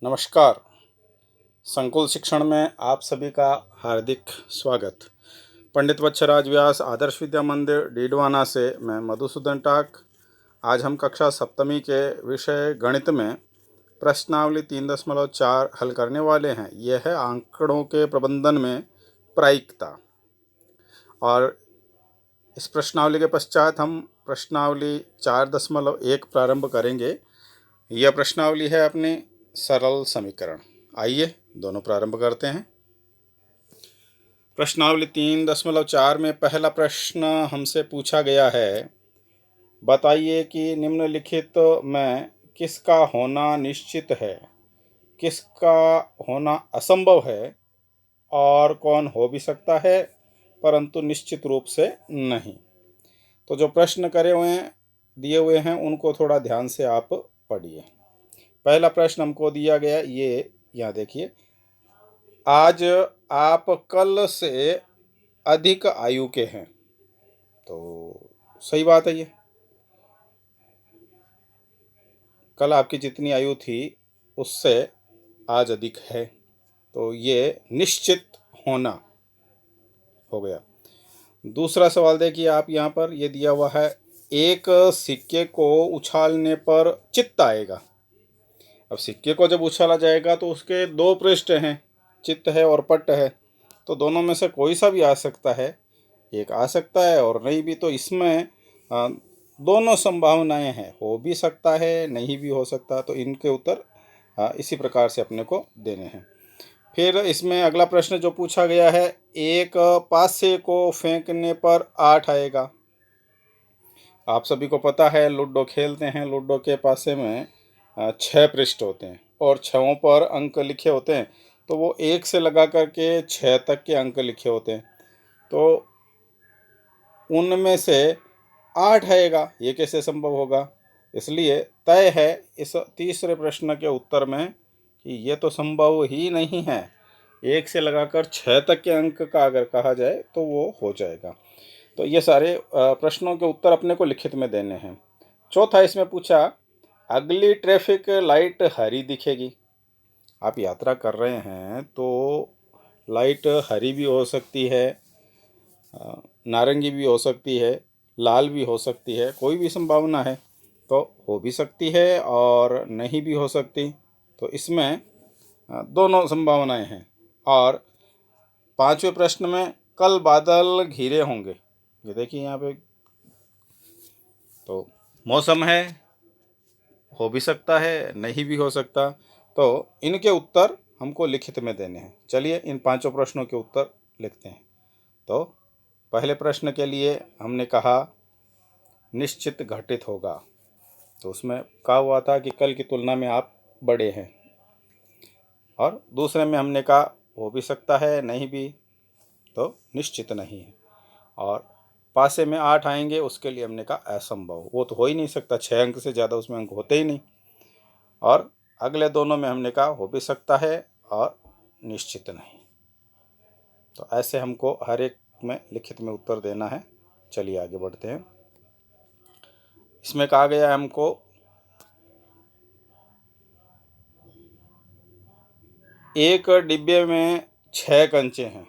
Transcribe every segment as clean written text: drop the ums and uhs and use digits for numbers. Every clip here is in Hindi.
नमस्कार। संकुल शिक्षण में आप सभी का हार्दिक स्वागत। पंडित वत्सराज व्यास आदर्श विद्या मंदिर डीडवाना से मैं मधुसूदन टाक। आज हम कक्षा सप्तमी के विषय गणित में प्रश्नावली 3.4 हल करने वाले हैं। यह है आंकड़ों के प्रबंधन में प्रायिकता। और इस प्रश्नावली के पश्चात हम प्रश्नावली 4.1 प्रारंभ करेंगे। यह प्रश्नावली है अपनी सरल समीकरण। आइए दोनों प्रारंभ करते हैं। प्रश्नावली 3.4 में पहला प्रश्न हमसे पूछा गया है, बताइए कि निम्नलिखित में किसका होना निश्चित है, किसका होना असंभव है और कौन हो भी सकता है परंतु निश्चित रूप से नहीं। तो जो प्रश्न करे हुए हैं दिए हुए हैं उनको थोड़ा ध्यान से आप पढ़िए। पहला प्रश्न हमको दिया गया, ये यहाँ देखिए, आज आप कल से अधिक आयु के हैं। तो सही बात है। ये कल आपकी जितनी आयु थी उससे आज अधिक है, तो ये निश्चित होना हो गया। दूसरा सवाल देखिए, आप यहाँ पर ये दिया हुआ है, एक सिक्के को उछालने पर चित्त आएगा। अब सिक्के को जब उछाला जाएगा तो उसके दो पृष्ठ हैं, चित्त है और पट्ट है। तो दोनों में से कोई सा भी आ सकता है, एक आ सकता है और नहीं भी। तो इसमें दोनों संभावनाएं हैं, हो भी सकता है नहीं भी हो सकता। तो इनके उत्तर इसी प्रकार से अपने को देने हैं। फिर इसमें अगला प्रश्न जो पूछा गया है, एक पासे को फेंकने पर 8 आएगा। आप सभी को पता है, लूडो खेलते हैं, लूडो के पासे में 6 पृष्ठ होते हैं और 6 पर अंक लिखे होते हैं। तो वो 1 से लगा करके 6 तक के अंक लिखे होते हैं। तो उनमें से 8 आएगा, ये कैसे संभव होगा? इसलिए तय है इस तीसरे प्रश्न के उत्तर में कि ये तो संभव ही नहीं है। 1 से लगाकर 6 तक के अंक का अगर कहा जाए तो वो हो जाएगा। तो ये सारे प्रश्नों के उत्तर अपने को लिखित में देने हैं। चौथा इसमें पूछा, अगली ट्रैफिक लाइट हरी दिखेगी। आप यात्रा कर रहे हैं तो लाइट हरी भी हो सकती है, नारंगी भी हो सकती है, लाल भी हो सकती है, कोई भी संभावना है। तो हो भी सकती है और नहीं भी हो सकती। तो इसमें दोनों संभावनाएं हैं। और पांचवें प्रश्न में, कल बादल घिरे होंगे। ये देखिए यहाँ पे, तो मौसम है, हो भी सकता है नहीं भी हो सकता। तो इनके उत्तर हमको लिखित में देने हैं। चलिए इन पांचों प्रश्नों के उत्तर लिखते हैं। तो पहले प्रश्न के लिए हमने कहा निश्चित घटित होगा। तो उसमें कहा हुआ था कि कल की तुलना में आप बड़े हैं। और दूसरे में हमने कहा हो भी सकता है नहीं भी, तो निश्चित नहीं है। और पासे में 8 आएंगे, उसके लिए हमने कहा असंभव, वो तो हो ही नहीं सकता, 6 अंक से ज़्यादा उसमें अंक होते ही नहीं। और अगले दोनों में हमने कहा हो भी सकता है और निश्चित नहीं। तो ऐसे हमको हर एक में लिखित में उत्तर देना है। चलिए आगे बढ़ते हैं। इसमें कहा गया है हमको, एक डिब्बे में 6 कंचे हैं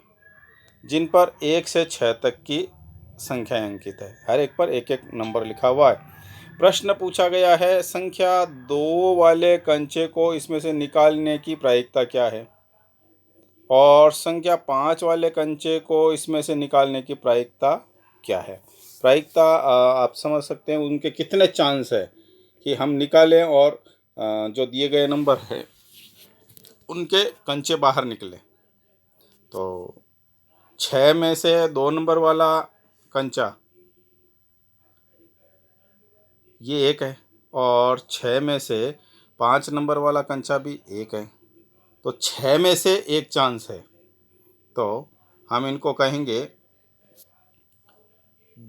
जिन पर 1 से 6 तक की संख्या अंकित है। हर एक पर एक एक नंबर लिखा हुआ है। प्रश्न पूछा गया है, संख्या 2 वाले कंचे को इसमें से निकालने की प्रायिकता क्या है और संख्या 5 वाले कंचे को इसमें से निकालने की प्रायिकता क्या है। प्रायिकता आप समझ सकते हैं उनके कितने चांस है कि हम निकालें और जो दिए गए नंबर है उनके कंचे बाहर निकले। तो 6 में से 2 नंबर वाला कंचा ये एक है और 6 में से 5 नंबर वाला कंचा भी एक है। तो 6 में से एक चांस है। तो हम इनको कहेंगे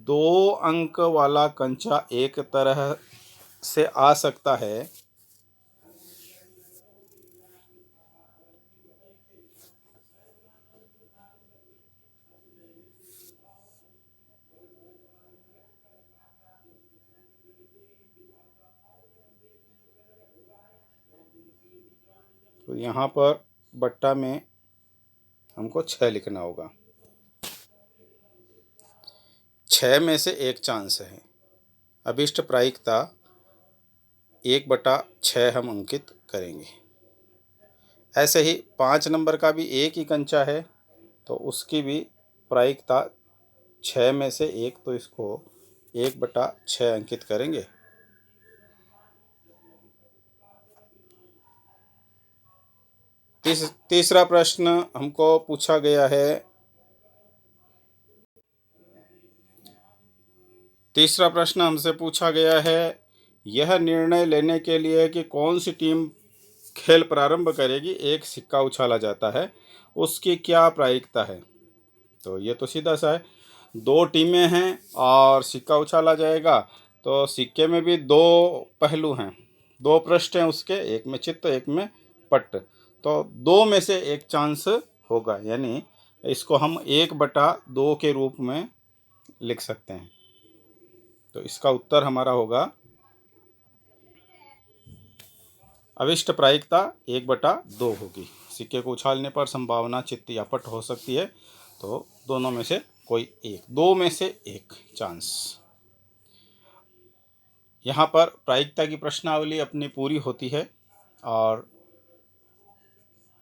2 अंक वाला कंचा एक तरह से आ सकता है, तो यहाँ पर बट्टा में हमको 6 लिखना होगा। 6 में से 1 चांस है। अभिष्ट प्रायिकता 1/6 हम अंकित करेंगे। ऐसे ही 5 नंबर का भी एक ही कंचा है, तो उसकी भी प्रायिकता 6 में से 1, तो इसको 1/6 अंकित करेंगे। तीसरा प्रश्न हमको पूछा गया है। तीसरा प्रश्न हमसे पूछा गया है, यह निर्णय लेने के लिए कि कौन सी टीम खेल प्रारंभ करेगी, एक सिक्का उछाला जाता है, उसकी क्या प्रायिकता है। तो ये तो सीधा सा है, 2 टीमें हैं और सिक्का उछाला जाएगा, तो सिक्के में भी 2 पहलू हैं, 2 पृष्ठ हैं उसके, एक में चित्त एक में पट्ट, तो 2 में से 1 चांस होगा, यानी इसको हम 1/2 के रूप में लिख सकते हैं। तो इसका उत्तर हमारा होगा अभिष्ट प्रायिकता 1/2 होगी। सिक्के को उछालने पर संभावना चित्त या पट हो सकती है, तो दोनों में से कोई एक, 2 में से 1 चांस। यहाँ पर प्रायिकता की प्रश्नावली अपनी पूरी होती है और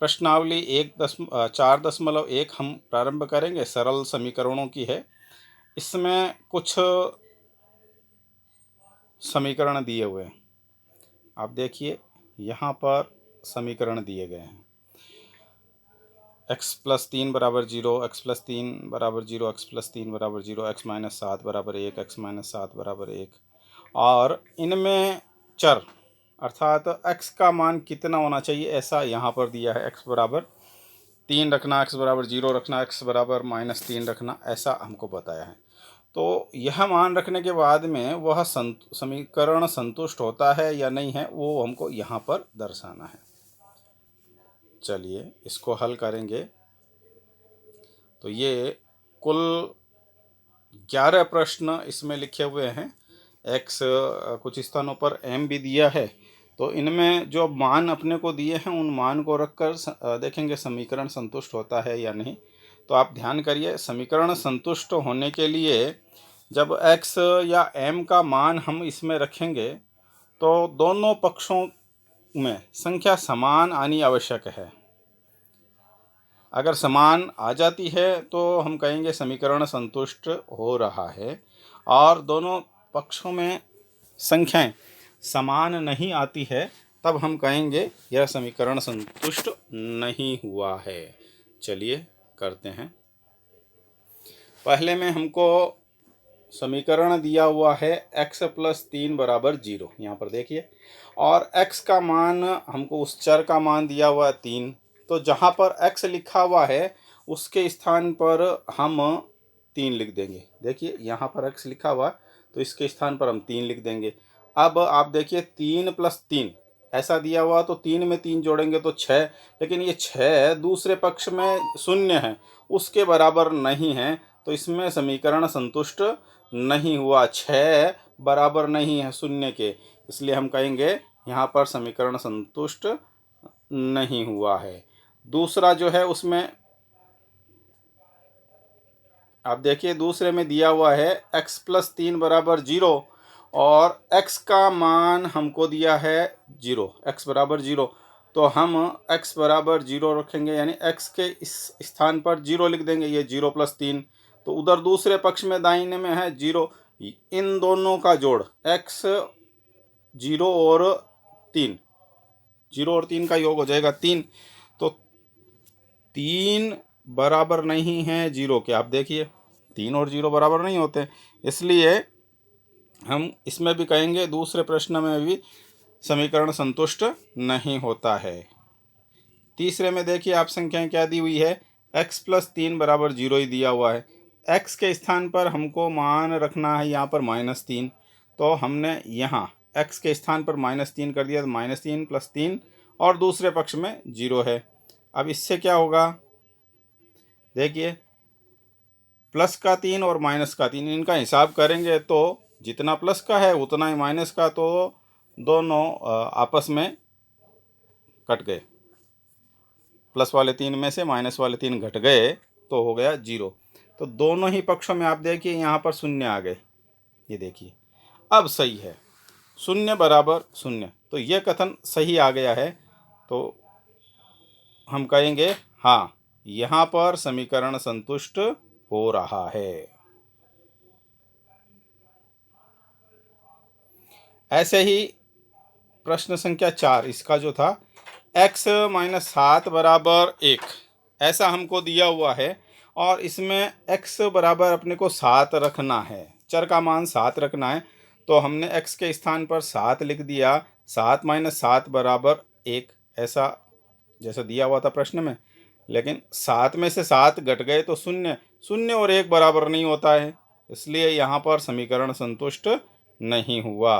प्रश्नावली 4.1 हम प्रारंभ करेंगे, सरल समीकरणों की है। इसमें कुछ समीकरण दिए हुए हैं, आप देखिए यहाँ पर समीकरण दिए गए हैं। x+3 = 0, x+3 = 0, x+3 = 0, x-7 = 1, x-7 = 1, और इनमें चर अर्थात x का मान कितना होना चाहिए ऐसा यहाँ पर दिया है। x = 3 रखना, x = 0 रखना, x = -3 रखना, ऐसा हमको बताया है। तो यह मान रखने के बाद में वह समीकरण संतुष्ट होता है या नहीं है, वो हमको यहाँ पर दर्शाना है। चलिए इसको हल करेंगे। तो ये कुल 11 प्रश्न इसमें लिखे हुए हैं। x कुछ स्थानों पर m भी दिया है, तो इनमें जो मान अपने को दिए हैं उन मान को रखकर देखेंगे समीकरण संतुष्ट होता है या नहीं। तो आप ध्यान करिए, समीकरण संतुष्ट होने के लिए जब x या m का मान हम इसमें रखेंगे तो दोनों पक्षों में संख्या समान आनी आवश्यक है। अगर समान आ जाती है तो हम कहेंगे समीकरण संतुष्ट हो रहा है, और दोनों पक्षों में संख्याएं समान नहीं आती है तब हम कहेंगे यह समीकरण संतुष्ट नहीं हुआ है। चलिए करते हैं। पहले में हमको समीकरण दिया हुआ है x+3 = 0, यहाँ पर देखिए, और x का मान हमको उस चर का मान दिया हुआ है 3, तो जहाँ पर x लिखा हुआ है उसके स्थान पर हम 3 लिख देंगे। देखिए यहाँ पर x लिखा हुआ है तो इसके स्थान पर हम 3 लिख देंगे। अब आप देखिए 3 + 3 ऐसा दिया हुआ, तो 3 में 3 जोड़ेंगे तो 6, लेकिन ये 6 दूसरे पक्ष में शून्य है, उसके बराबर नहीं है, तो इसमें समीकरण संतुष्ट नहीं हुआ। 6 बराबर नहीं है शून्य के, इसलिए हम कहेंगे यहाँ पर समीकरण संतुष्ट नहीं हुआ है। दूसरा जो है उसमें आप देखिए, दूसरे में दिया हुआ है x+3 = 0 और x का मान हमको दिया है 0, x = 0, तो हम x = 0 रखेंगे, यानी x के इस स्थान पर 0 लिख देंगे। ये 0 + 3, तो उधर दूसरे पक्ष में दाहिने में है 0, इन दोनों का जोड़ x 0 और 3, 0 और 3 का योग हो जाएगा 3, तो 3 बराबर नहीं है 0 के। आप देखिए 3 और 0 बराबर नहीं होते, इसलिए हम इसमें भी कहेंगे दूसरे प्रश्न में भी समीकरण संतुष्ट नहीं होता है। तीसरे में देखिए आप संख्याएं क्या दी हुई है, x+3 = 0 ही दिया हुआ है। x के स्थान पर हमको मान रखना है यहाँ पर -3, तो हमने यहाँ x के स्थान पर -3 कर दिया, तो -3 + 3 और दूसरे पक्ष में 0 है। अब इससे क्या होगा, देखिए प्लस का 3 और माइनस का 3, इनका हिसाब करेंगे तो जितना प्लस का है उतना ही माइनस का, तो दोनों आपस में कट गए। प्लस वाले 3 में से माइनस वाले 3 घट गए तो हो गया 0। तो दोनों ही पक्षों में आप देखिए यहाँ पर शून्य आ गए, ये देखिए अब सही है, 0 बराबर 0। तो ये कथन सही आ गया है। तो हम कहेंगे हाँ, यहाँ पर समीकरण संतुष्ट हो रहा है। ऐसे ही प्रश्न संख्या 4, इसका जो था x माइनस 7 बराबर 1, ऐसा हमको दिया हुआ है और इसमें x बराबर अपने को 7 रखना है, चर का मान 7 रखना है। तो हमने x के स्थान पर 7 लिख दिया, 7 माइनस 7 बराबर 1, ऐसा जैसा दिया हुआ था प्रश्न में। लेकिन 7 में से 7 घट गए तो 0, 0 और 1 बराबर नहीं होता है, इसलिए यहाँ पर समीकरण संतुष्ट नहीं हुआ।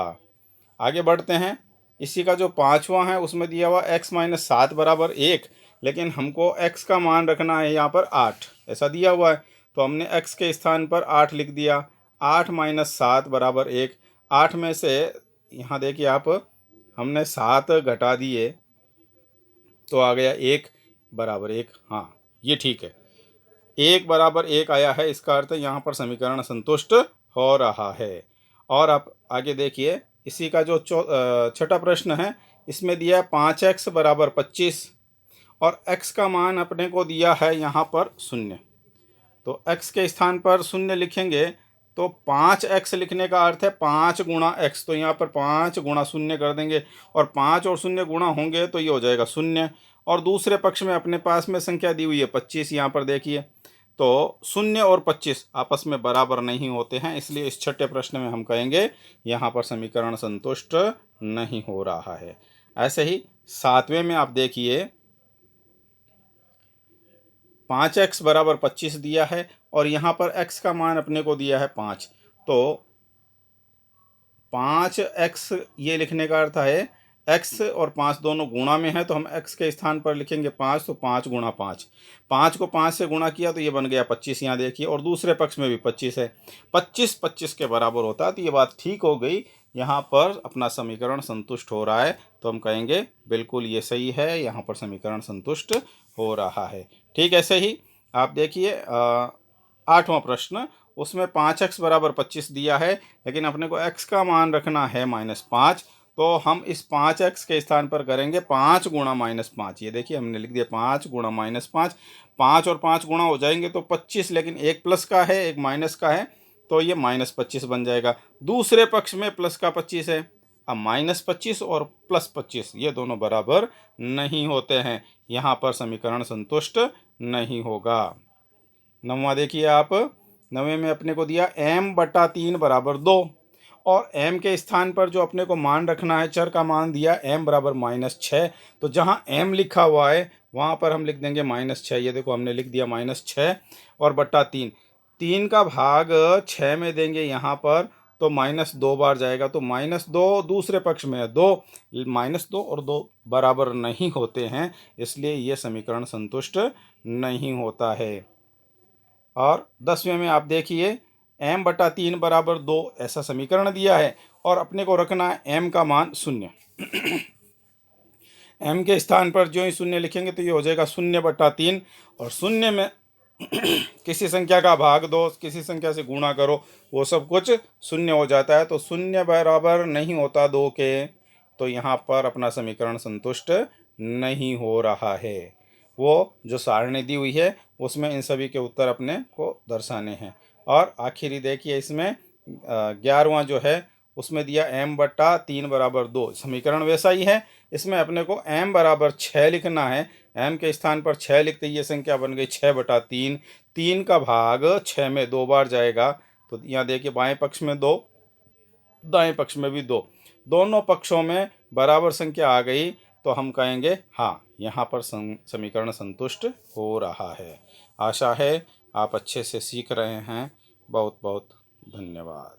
आगे बढ़ते हैं। इसी का जो 5वां है उसमें दिया हुआ x माइनस 7 बराबर 1, लेकिन हमको x का मान रखना है यहाँ पर 8, ऐसा दिया हुआ है। तो हमने x के स्थान पर 8 लिख दिया, 8 माइनस 7 बराबर 1। 8 में से यहाँ देखिए आप, हमने 7 घटा दिए तो आ गया 1 बराबर 1। हाँ, ये ठीक है, 1 बराबर 1 आया है, इसका अर्थ यहाँ पर समीकरण संतुष्ट हो रहा है। और आप आगे देखिए, इसी का जो छठा प्रश्न है, इसमें दिया है 5x बराबर 25 और x का मान अपने को दिया है यहाँ पर 0। तो x के स्थान पर 0 लिखेंगे तो 5x लिखने का अर्थ है 5 गुणा x, तो यहाँ पर 5 गुणा 0 कर देंगे और 5 और 0 गुणा होंगे तो ये हो जाएगा 0। और दूसरे पक्ष में अपने पास में संख्या दी हुई है 25, यहाँ पर देखिए। तो 0 और 25 आपस में बराबर नहीं होते हैं, इसलिए इस छठे प्रश्न में हम कहेंगे यहाँ पर समीकरण संतुष्ट नहीं हो रहा है। ऐसे ही 7वें में आप देखिए, 5x बराबर 25 दिया है और यहाँ पर x का मान अपने को दिया है 5। तो 5x ये लिखने का अर्थ है x और 5 दोनों गुणा में है, तो हम x के स्थान पर लिखेंगे 5, तो 5 गुणा 5, 5 को 5 से गुणा किया तो ये बन गया 25। यहाँ देखिए, और दूसरे पक्ष में भी 25 है, 25 25 के बराबर होता है, तो ये बात ठीक हो गई, यहाँ पर अपना समीकरण संतुष्ट हो रहा है। तो हम कहेंगे बिल्कुल ये सही है, यहाँ पर समीकरण संतुष्ट हो रहा है। ठीक ऐसे ही आप देखिए 8वां प्रश्न, उसमें 5x बराबर 25 दिया है, लेकिन अपने को x का मान रखना है -5। तो हम इस 5x के स्थान पर करेंगे 5 गुणा -5। ये देखिए हमने लिख दिया 5 गुणा -5, 5 और 5 गुणा हो जाएंगे तो 25, लेकिन एक प्लस का है एक माइनस का है, तो ये -25 बन जाएगा। दूसरे पक्ष में प्लस का 25 है। अब -25 और +25 ये दोनों बराबर नहीं होते हैं, यहाँ पर समीकरण संतुष्ट नहीं होगा। 9वां देखिए आप, 9वें में अपने को दिया m/3 बराबर 2 और m के स्थान पर जो अपने को मान रखना है, चर का मान दिया m बराबर -6। तो जहाँ m लिखा हुआ है वहाँ पर हम लिख देंगे -6। ये देखो हमने लिख दिया -6 और बट्टा 3, 3 का भाग 6 में देंगे यहाँ पर, तो -2 बार जाएगा, तो -2 दूसरे पक्ष में है 2, -2 और 2 बराबर नहीं होते हैं, इसलिए ये समीकरण संतुष्ट नहीं होता है। और 10वें में आप देखिए m/3 बराबर 2 ऐसा समीकरण दिया है और अपने को रखना है m का मान 0। m के स्थान पर जो ही 0 लिखेंगे तो ये हो जाएगा 0/3, और 0 में किसी संख्या का भाग दो, किसी संख्या से गुणा करो, वो सब कुछ 0 हो जाता है, तो 0 बराबर नहीं होता 2 के, तो यहाँ पर अपना समीकरण संतुष्ट नहीं हो रहा है। वो जो सारणी दी हुई है उसमें इन सभी के उत्तर अपने को दर्शाने हैं। और आखिरी देखिए, इसमें 11वां जो है उसमें दिया m/3 बराबर 2, समीकरण वैसा ही है, इसमें अपने को m बराबर 6 लिखना है। m के स्थान पर 6 लिखते ही ये संख्या बन गई 6/3, 3 का भाग 6 में 2 बार जाएगा, तो यहाँ देखिए बाएं पक्ष में 2, दाएं पक्ष में भी 2, दोनों पक्षों में बराबर संख्या आ गई, तो हम कहेंगे हाँ, यहाँ पर समीकरण संतुष्ट हो रहा है। आशा है आप अच्छे से सीख रहे हैं। बहुत बहुत धन्यवाद।